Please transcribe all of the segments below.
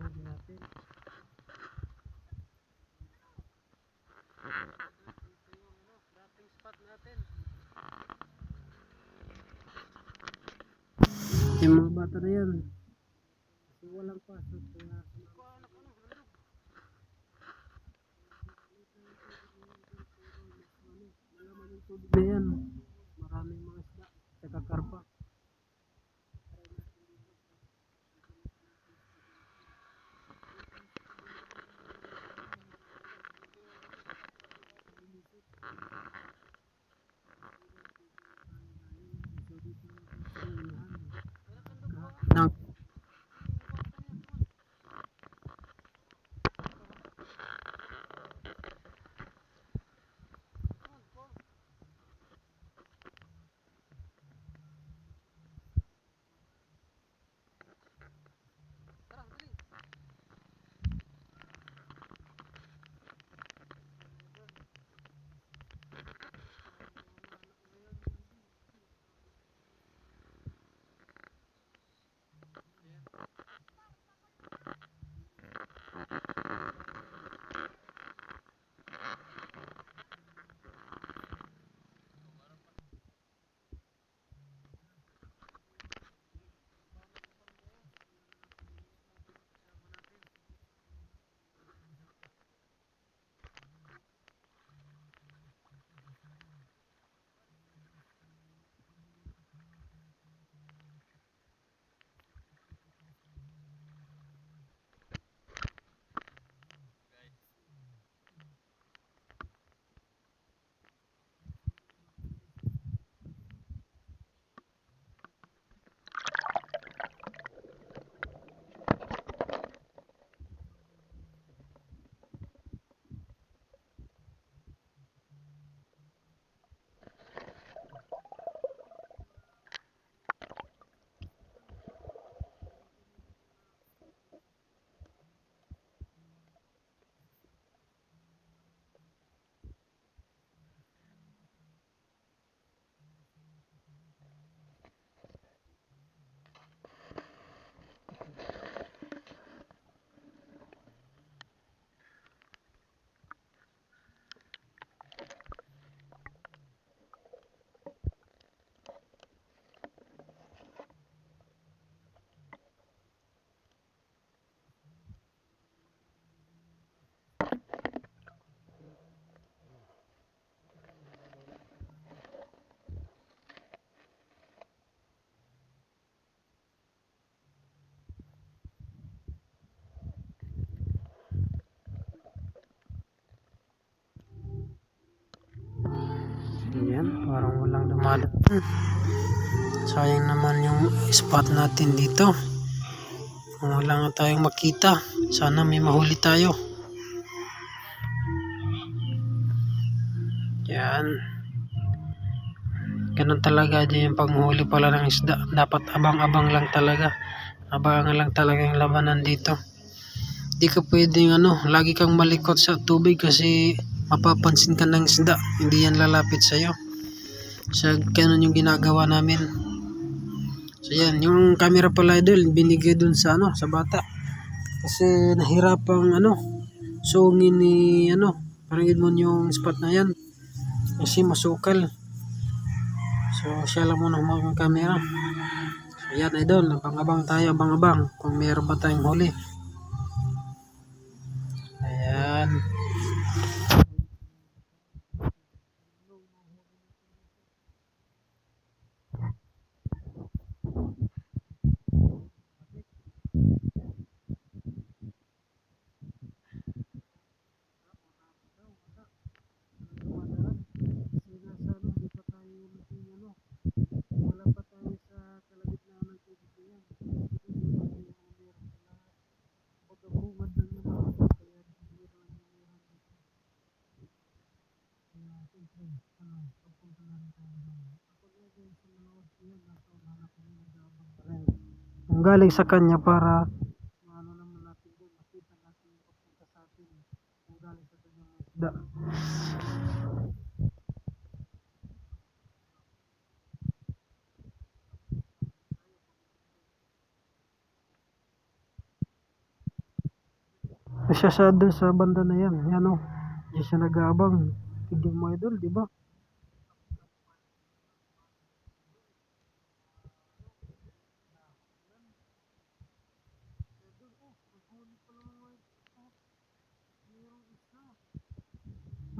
huli natin. Ito yung dating spot natin. Yung mga bata na yan kasi walang pasok kaya malaman yung tubig na yan, maraming mga isda saka karpa. Nang yan, parang walang dumadaan. Sayang naman yung spot natin dito. Kung wala nga tayong makita, sana may mahuli tayo. Yan. Ganun talaga din yung panghuli pala ng isda. Dapat abang-abang lang talaga. Abangan lang talaga yung labanan dito. Di ka pwedeng lagi kang malikot sa tubig kasi mapapansin ka ng isda. Hindi yan lalapit sa'yo. So, ganun yung ginagawa namin. So, yan. Yung camera pala idol, binigay dun sa sa bata. Kasi nahirapang sungin ni parang mo yung spot na yan. Kasi masukal. So, siya lang muna yung camera. So, yan idol. Abang-abang tayo, abang-abang. Kung meron pa tayong huli. Ayan. Wala pa tayo sa kalagitnaan ng tubig na yan. Pagkabungad lang yung mga ito, kaya biro lang yung meron dito. Kaya siyempre, pagpunta na rin tayo doon. Ako na din sa manood ko yan, nasa unahan kami nag-aabang pa rin. Kung galing sa kanya para naman natin doon, makita natin yung pagpunta sa atin. Kung galing sa kanya mga isda. Siya sa doon sa banda na yan. Yan o. Diyan siya nag-aabang. Tignan mo idol, di ba?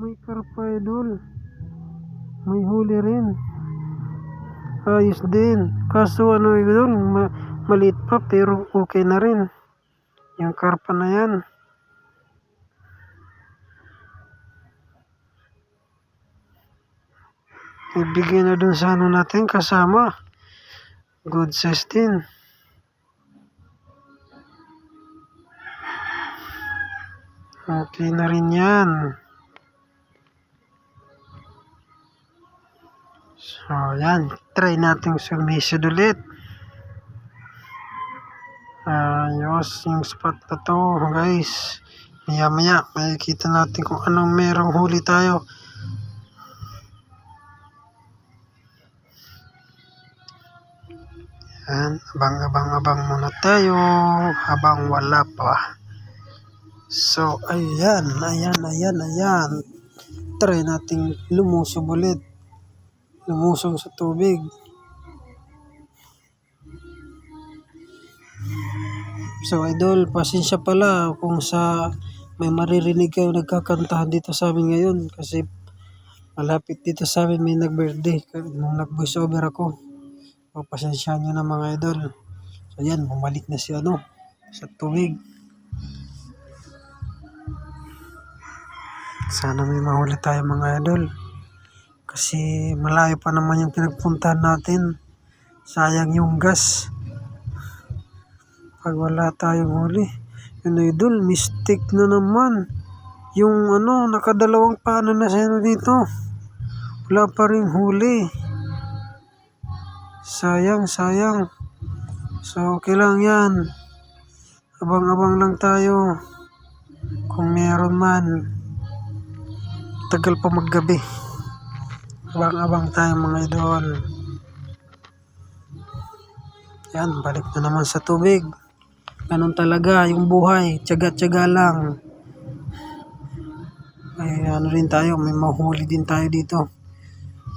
May karpa idol. May huli rin. Ayos din. Kaso ano idol, maliit pa pero okay na rin. Yung karpa na yan. Ibigay na dun sa ano natin kasama. Good size din. Okay na rin yan. So yan. Try natin sumisid ulit. Ayos yung spot na to guys. Maya maya makikita natin kung anong merong huli tayo. Yan, abang muna tayo habang wala pa. So, ayan. Try nating lumusog ulit. Lumusog sa tubig. So, idol, pasensya pala kung sa may maririnig kayo nagkakantahan dito sa amin ngayon kasi malapit dito sa amin may nag-birthday nung nag-voice over ako. So, pasensya nyo na mga idol. So, yan, bumalik na si sa tubig. Sana may mahuli tayo mga idol. Kasi malayo pa naman yung pinagpuntahan natin. Sayang yung gas. Pag wala tayong huli. Yun idol, mistake na naman. Yung nakadalawang paano na siya dito. Wala pa rin huli. Sayang. So, okay lang yan. Abang-abang lang tayo. Kung meron man. Tagal pa maggabi. Abang-abang tayo mga idol. Yan, balik na naman sa tubig. Ganun talaga yung buhay. Tiyaga-tiyaga lang. Ay, rin tayo. May mahuli din tayo dito.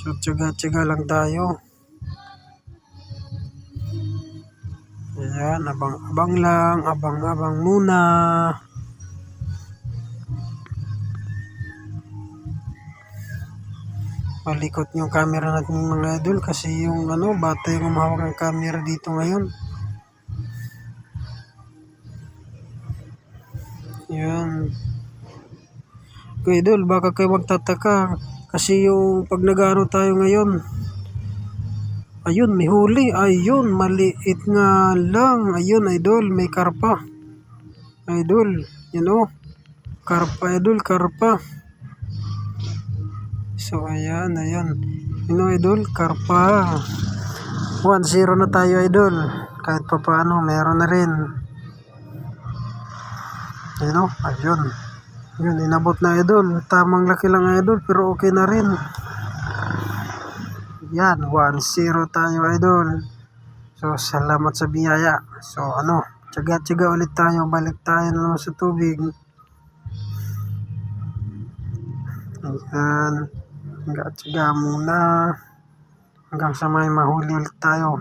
So, tiyaga-tiyaga lang tayo. Ayan, abang-abang lang. Abang-abang muna. Malikot yung camera natin mga idol kasi yung bata yung umahawak ng camera dito ngayon. Yan. Okay idol, baka kayo magtataka kasi yung pag nag-ano tayo ngayon, ayun may huli, ayun maliit nga lang, ayun idol may karpa. Idol, karpa idol, karpa. So ayan. Idol, karpa. 1-0 na tayo idol. Kahit pa paano, meron na rin. Ayun. Yun, inabot na idol. Tamang laki lang idol, pero okay na rin. Yan, 1-0 tayo idol. So, salamat sa biyaya. So, tiyaga-tiyaga ulit tayo. Balik tayo naman sa tubig. Ayan. Tiyaga muna. Hanggang sa may mahuli ulit tayo.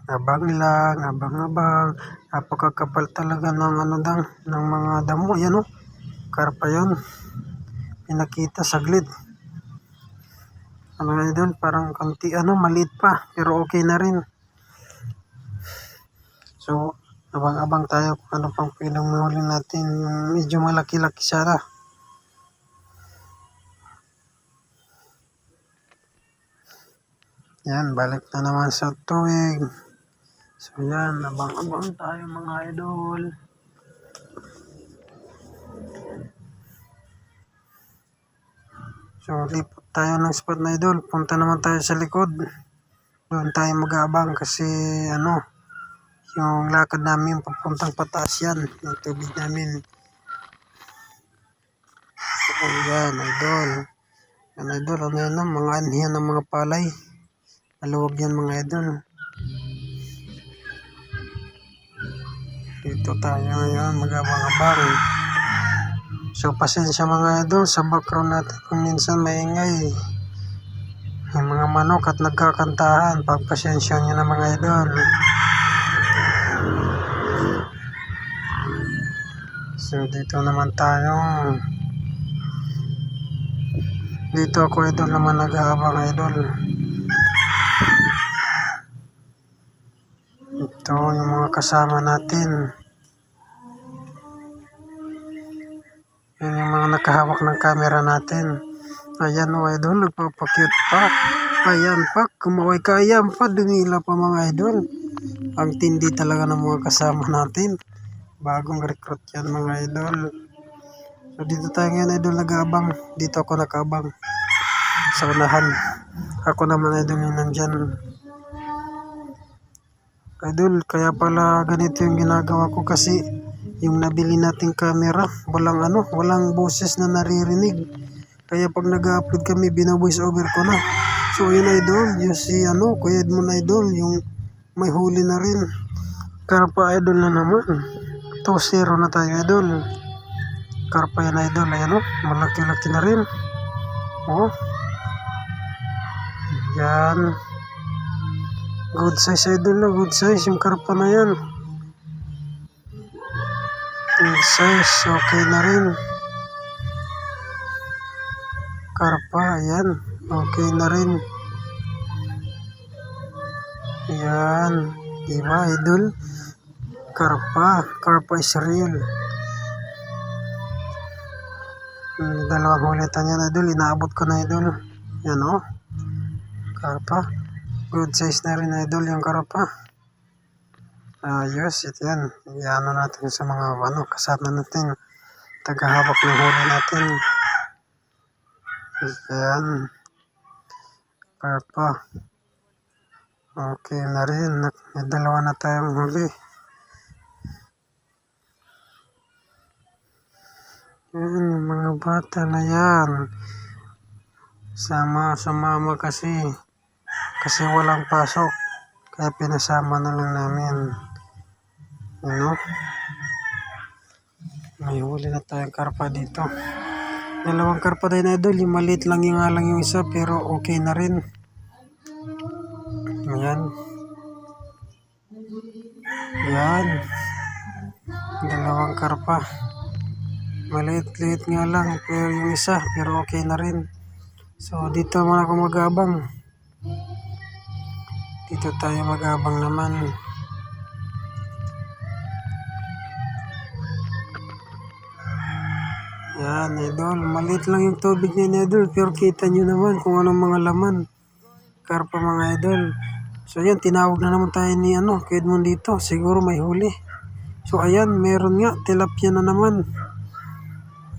Abang lang, abang-abang. Napakakapal talaga ng mga damo. Yan karpa yun. Pinakita saglit. Idol, parang konti maliit pa. Pero okay na rin. So, abang-abang tayo kung ano pang pwedeng mahuli natin. Medyo malaki-laki sana. Yan, balik na naman sa tuwig. So yan, abang-abang tayo mga idol. So lipot tayo ng spot na idol. Punta naman tayo sa likod. Doon tayo mag-aabang kasi yung lakad namin papuntang pataas yan. Yung tubig namin. So yan idol. Yan idol, mga anhiyan ng mga palay. Maluwag yan mga idol. Dito tayo ngayon mag-abang-abang. So pasensya mga idol sa background natin kung minsan maingay. Yung mga manok at nagkakantahan, pagpasensya nyo na mga idol. So dito naman tayo. Dito ako idol naman nag-aabang idol. Ito yung mga kasama natin. Yan yung mga nakahawak ng camera natin. Ayan o idol, nagpapakute pa. Ayan pa, kumaway ka. Ayan pa, dumila pa mga idol. Ang tindi talaga ng mga kasama natin. Bagong recruit yan mga idol. So dito tayo ngayon idol nag-aabang. Dito ako nakaabang. Sa unahan. Ako naman idol yung nandyan. Idol, kaya pala ganito yung ginagawa ko kasi yung nabili nating camera, walang boses na naririnig. Kaya pag nag-upload kami, bina-voice over ko na. So yun idol, yung si Kuya Edmond idol, yung may huli na rin. Karpa idol na naman. 2-0 na tayo idol. Karpa yan idol, ayan malaki-laki na rin. Oh. Yan. Good size idol na, good size yung karpa na yan. Good size, okay na rin. Karpa, ayan, okay na rin. Ayan, diba idol? Karpa is real. Dalawang ulitan yan idol, inaabot ko na idol. Yan karpa. Good size na rin idol yung karpa. Ayos, ito yan. Iano natin sa mga kasama natin. Tagahawak ng huli natin. Ayan. Karpa. Okay na rin. May dalawa na tayong huli. Yan, yung mga bata na yan. Sumama kasi walang pasok. Kaya pinasama na lang namin. May huli na tayong karpa dito. Dalawang karpa din idol. Yung maliit lang yung isa pero okay na rin. Ayan. Yan. Dalawang karpa. Maliit-liit nga lang pero yung isa pero okay na rin. So dito muna ako mag-abang. Dito tayo mag-abang naman. Yan idol, maliit lang yung tubig niya idol pero kita nyo naman kung anong mga laman. Karpa mga idol. So yan, tinawag na naman tayo ni Kuya Edmond dito. Siguro may huli. So ayan, meron nga, tilapia na naman.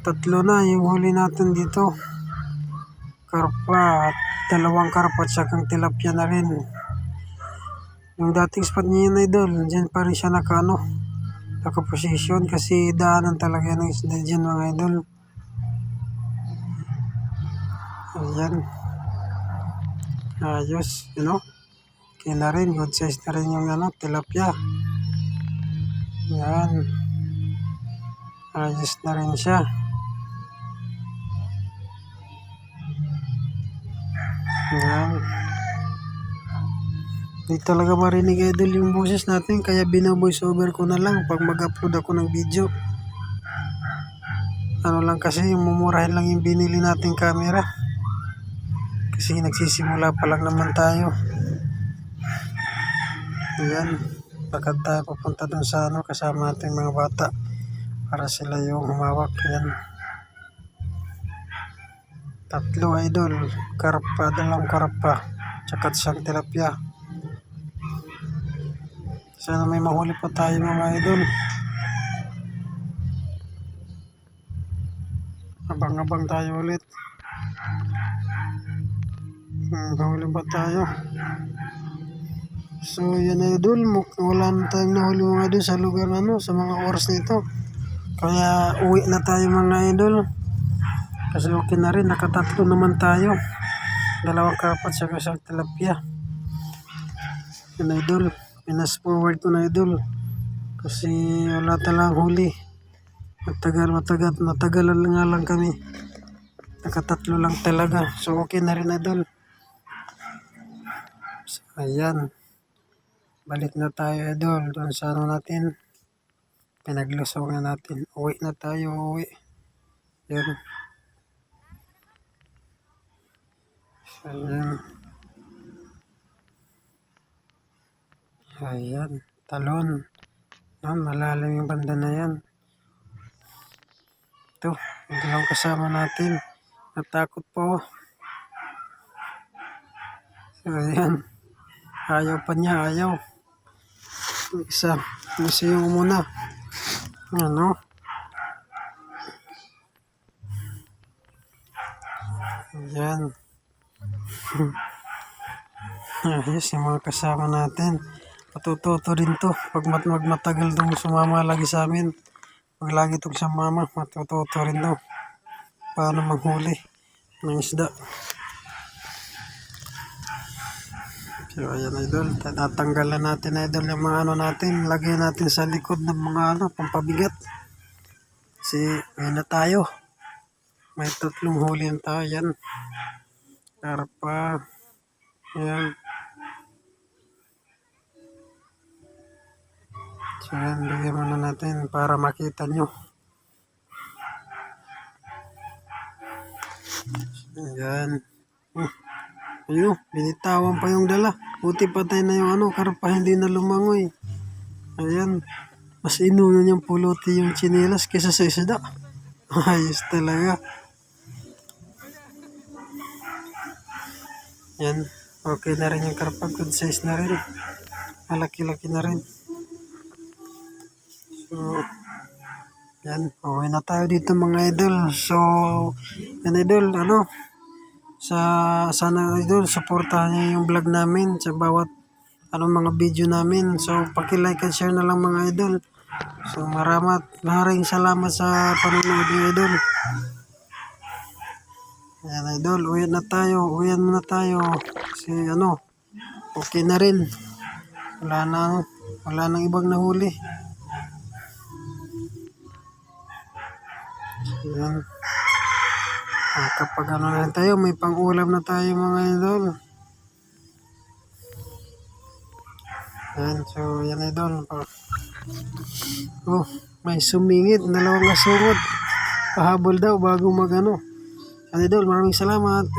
3 na yung huli natin dito. Karpa, 2 karpa at sakang tilapia na rin. Yung dating spot niya yun idol, dyan pa rin siya nakaposisyon kasi daanan talaga ng isda dyan mga idol. Ayan. Ayos, okay na rin, good size na rin yung tilapia. Ayan. Ayos na rin siya. Ayan. Hindi talaga marinig idol yung boses natin kaya bina-voice over ko na lang pag mag-upload ako ng video. Lang kasi yung mumurahin lang yung binili nating camera. Kasi nagsisimula pa lang naman tayo. Ayan. Lakad tayo papunta dun sa kasama nating mga bata. Para sila yung humawak. Ayan. 3 idol. Karpa, 2 karpa. Tsaka isang tilapia. Sana may mahuli pa tayo mga idol. Abang-abang tayo ulit. Mahuli pa tayo. So yan idol, wala na tayong nahuli mga idol sa lugar sa mga oras nito. Kaya uwi na tayo mga idol. Kasi okay na rin, naka-3 naman tayo. 2 karpa at isang tilapia. Yan idol. Pinas forward ko na idol. Kasi wala talang huli. Matagalan nga lang kami. Nakatatlo lang talaga. So okay na rin idol. So, ayan. Balik na tayo idol. Doon sa ano natin. Pinaglusaw natin. Uwi na tayo. Uwi. Yan. So, ayan. Ayan. Talon. Yan. Malalim yung banda na yan. Ito. Yung dalawang kasama natin. Natakot po. So, ayan. Ayaw pa niya. Ayaw. Isa yung muna. Ano? Ayan. Ayos yung mga kasama natin. Matututo rin to. Pag matagal itong sumama lagi sa amin. Pag lagi itong sumama, matututo rin to. Paano maghuli ng isda. So ayan idol. Tatanggalan natin idol yung mga ano natin. Lagyan natin sa likod ng mga ano, pampabigat. Kasi may na tayo. May 3 huli na tayo. Yan. Karpa. Ayan. So yan, lagyan muna natin para makita nyo. Ayan. Ayun, binitawan pa yung dala. Buti patay na yung ano, karpa hindi na lumangoy. Ayan. Mas inuno niyang puluti yung tsinelas kaysa sa isda. Ayos talaga. Yan. Okay na rin yung karpa. Good size na rin. Malaki-laki na rin. So, yan. Okay na tayo dito mga idol. So, yan idol, ano, sana idol, supportahan niyo yung vlog namin sa bawat mga video namin. So, paki-like and share na lang mga idol. So, maraming salamat sa panonood niyo idol. Yan idol, uwian muna tayo. Kasi ano, okay na rin. Wala nang ibang nahuli. Yan. Kapag ano na tayo, may pang-ulam na tayo mga idol. Yan, so yan idol. Oh, may sumingit, 2 asungod. Pahabol daw bago magano. Yan idol, maraming salamat.